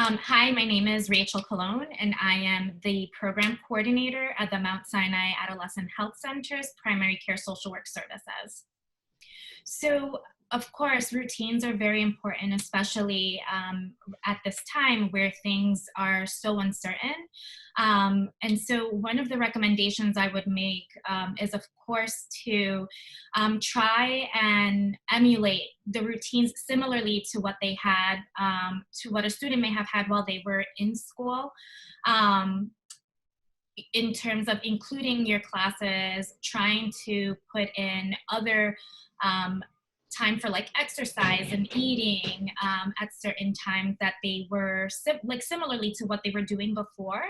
Hi, my name is Rachel Colon, and I am the program coordinator at the Mount Sinai Adolescent Health Center's Primary Care Social Work Services. So, of course, routines are very important, especially at this time where things are so uncertain. And so one of the recommendations I would make is, of course, to try and emulate the routines similarly to what they had, to what a student may have had while they were in school. In terms of including your classes, trying to put in other time for like exercise and eating at certain times that they were similarly to what they were doing before.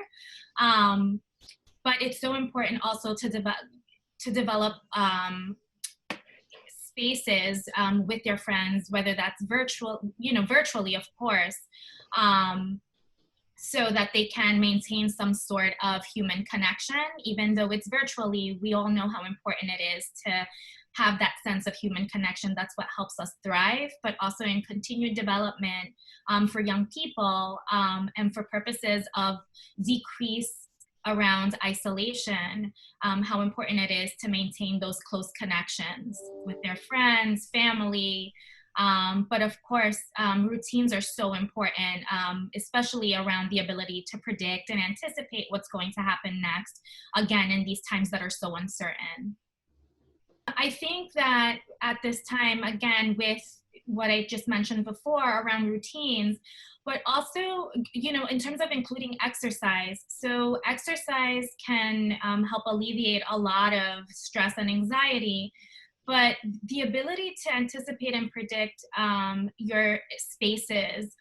But it's so important also to develop spaces with your friends, whether that's virtually, of course, so that they can maintain some sort of human connection. Even though it's virtually, we all know how important it is to have that sense of human connection. That's what helps us thrive, but also in continued development for young people and for purposes of decrease around isolation, how important it is to maintain those close connections with their friends, family. But of course, routines are so important, especially around the ability to predict and anticipate what's going to happen next, again, in these times that are so uncertain. I think that at this time, again, with what I just mentioned before around routines, but also, in terms of including exercise. So exercise can help alleviate a lot of stress and anxiety, but the ability to anticipate and predict your spaces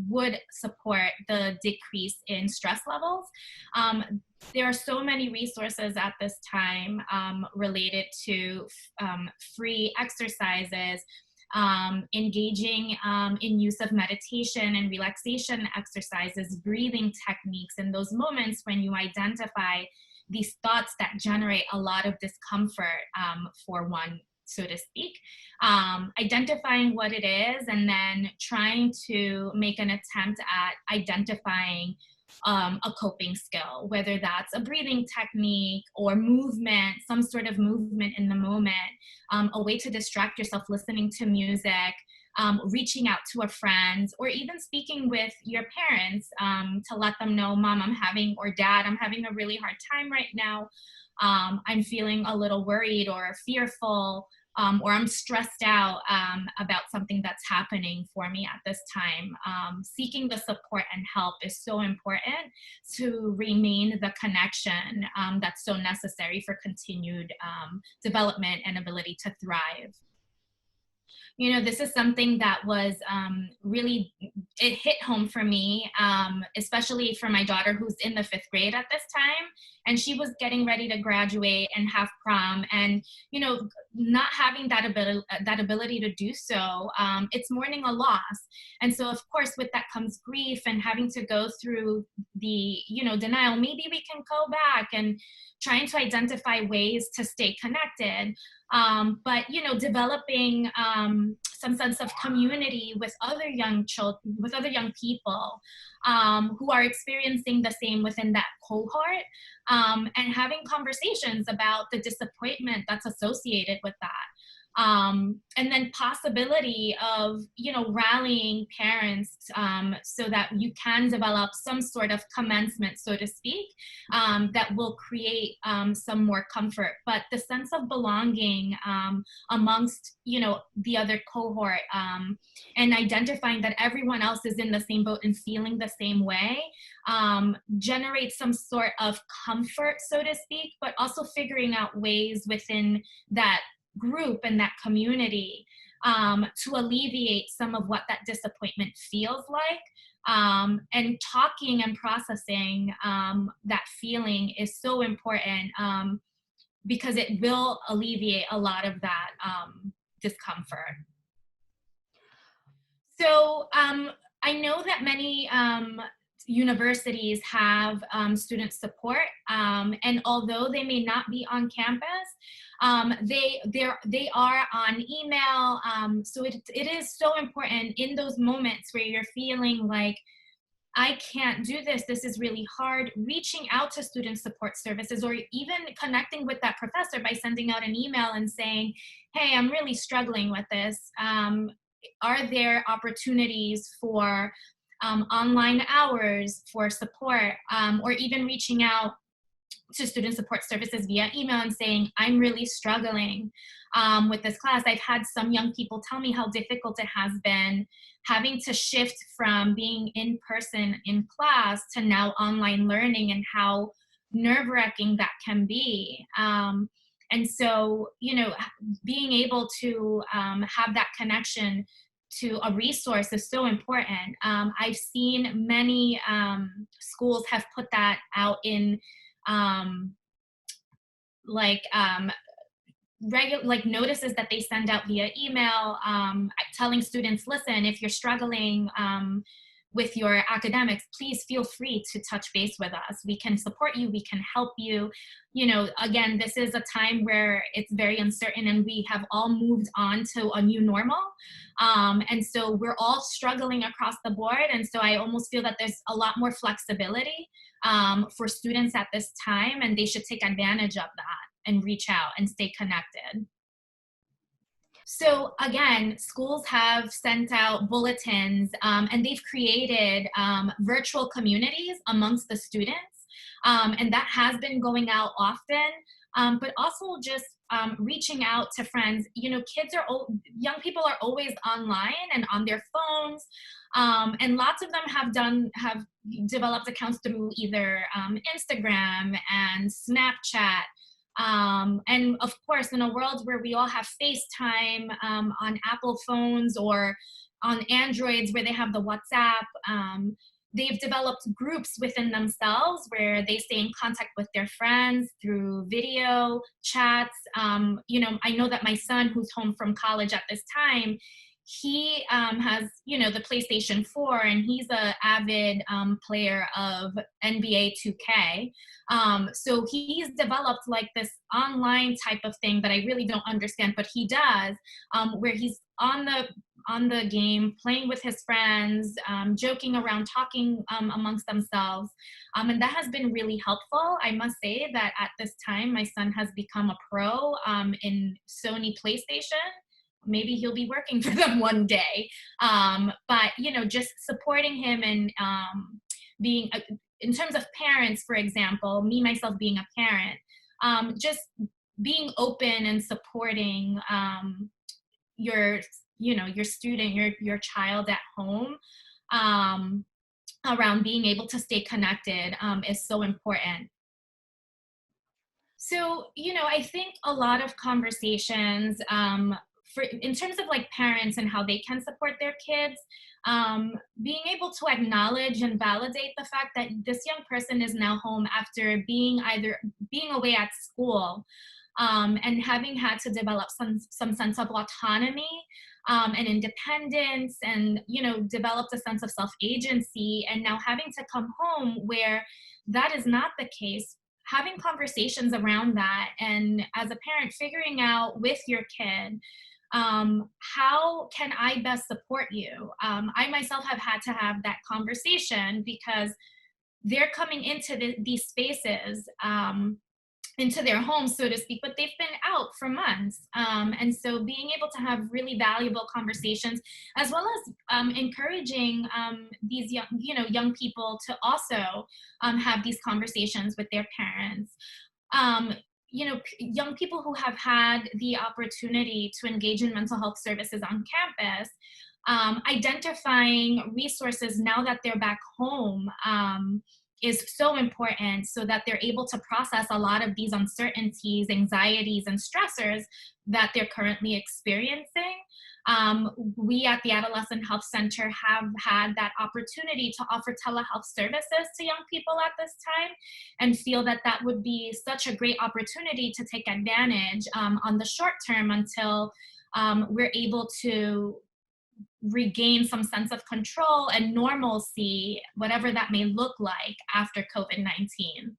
would support the decrease in stress levels. There are so many resources at this time related to free exercises, engaging in use of meditation and relaxation exercises, breathing techniques in those moments when you identify these thoughts that generate a lot of discomfort for one, so to speak. Identifying what it is and then trying to make an attempt at identifying a coping skill, whether that's a breathing technique or movement, some sort of movement in the moment, a way to distract yourself, listening to music, reaching out to a friend, or even speaking with your parents to let them know, Mom, or Dad, I'm having a really hard time right now. I'm feeling a little worried or fearful, or I'm stressed out about something that's happening for me at this time. Seeking the support and help is so important to remain the connection that's so necessary for continued development and ability to thrive. This is something that was really, it hit home for me, especially for my daughter who's in the 5th grade at this time. And she was getting ready to graduate and have prom. And, not having that ability to do so, it's mourning a loss. And so, of course, with that comes grief and having to go through the, denial. Maybe we can go back and trying to identify ways to stay connected. But developing some sense of community with other young children, with other young people who are experiencing the same within that cohort, and having conversations about the disappointment that's associated with that. And then possibility of, rallying parents so that you can develop some sort of commencement, so to speak, that will create some more comfort. But the sense of belonging amongst, the other cohort and identifying that everyone else is in the same boat and feeling the same way generates some sort of comfort, so to speak, but also figuring out ways within that group and that community to alleviate some of what that disappointment feels like. And talking and processing that feeling is so important because it will alleviate a lot of that discomfort. So I know that many universities have student support, and although they may not be on campus, they are on email. So it is so important in those moments where you're feeling like I can't do this. This is really hard. Reaching out to student support services, or even connecting with that professor by sending out an email and saying, hey, I'm really struggling with this. Are there opportunities for online hours for support, or even reaching out to student support services via email and saying, I'm really struggling with this class. I've had some young people tell me how difficult it has been having to shift from being in person in class to now online learning, and how nerve-wracking that can be. And so, being able to have that connection to a resource is so important. I've seen many schools have put that out in um, like like notices that they send out via email, telling students, listen, if you're struggling with your academics, please feel free to touch base with us. We can support you, we can help you. Again, this is a time where it's very uncertain, and we have all moved on to a new normal. And so we're all struggling across the board. And so I almost feel that there's a lot more flexibility for students at this time, and they should take advantage of that and reach out and stay connected. So again, schools have sent out bulletins, and they've created virtual communities amongst the students. And that has been going out often, but also just reaching out to friends. Young people are always online and on their phones. And lots of them have developed accounts through either Instagram and Snapchat. And of course, in a world where we all have FaceTime on Apple phones, or on Androids where they have the WhatsApp, they've developed groups within themselves where they stay in contact with their friends through video chats. I know that my son, who's home from college at this time, he has, the PlayStation 4, and he's an avid player of NBA 2K. So he's developed like this online type of thing that I really don't understand, but he does, where he's on the game, playing with his friends, joking around, talking amongst themselves. And that has been really helpful. I must say that at this time, my son has become a pro in Sony PlayStation. Maybe he'll be working for them one day. But, just supporting him, and being, in terms of parents, for example, me, myself being a parent, just being open and supporting your student, your child at home, around being able to stay connected is so important. So, I think a lot of conversations, in terms of like parents and how they can support their kids, being able to acknowledge and validate the fact that this young person is now home after being away at school, and having had to develop some sense of autonomy and independence, and developed a sense of self-agency, and now having to come home where that is not the case. Having conversations around that, and as a parent, figuring out with your kid, how can I best support you? I myself have had to have that conversation, because they're coming into these spaces, into their homes, so to speak, but they've been out for months. And so being able to have really valuable conversations, as well as encouraging these young people to also have these conversations with their parents. Young people who have had the opportunity to engage in mental health services on campus, identifying resources now that they're back home is so important, so that they're able to process a lot of these uncertainties, anxieties, and stressors that they're currently experiencing. We at the Adolescent Health Center have had that opportunity to offer telehealth services to young people at this time, and feel that that would be such a great opportunity to take advantage on the short term, until we're able to regain some sense of control and normalcy, whatever that may look like after COVID-19.